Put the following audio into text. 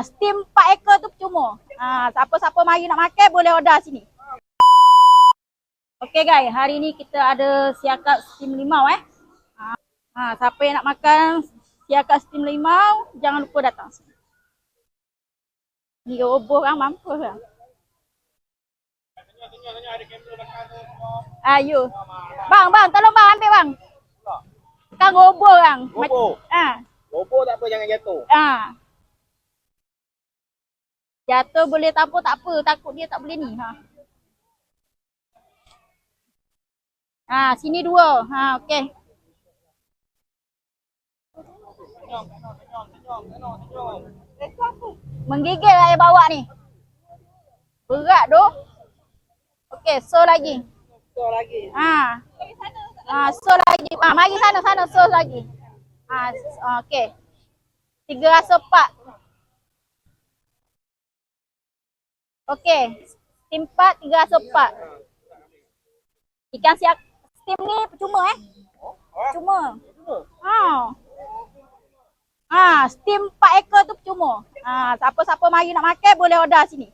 Steam 4 ekor tu percuma. Siapa-siapa mari nak makan boleh order sini. Okey guys, hari ni kita ada siakap steam limau siapa yang nak makan siakap steam limau jangan lupa datang sini. Ni roboh kan mampus kan. Ayo. Bang, tolong bang ambil bang. Kan roboh bang. Roboh. Roboh tak apa, jangan jatuh. Jatuh boleh tak apa, takut dia tak boleh ni. Sini dua. Okey. Menggigil lah yang bawa ni. Berat doh. Okey, so lagi. So lagi. So lagi. Mari sana so lagi. Okey. 3 rasa 4. Okey. Steam 4, 3 rasa 4. Ikan siak steam ni percuma Percuma. Steam 4 ekor tu percuma. Siapa-siapa mari nak makan boleh order sini.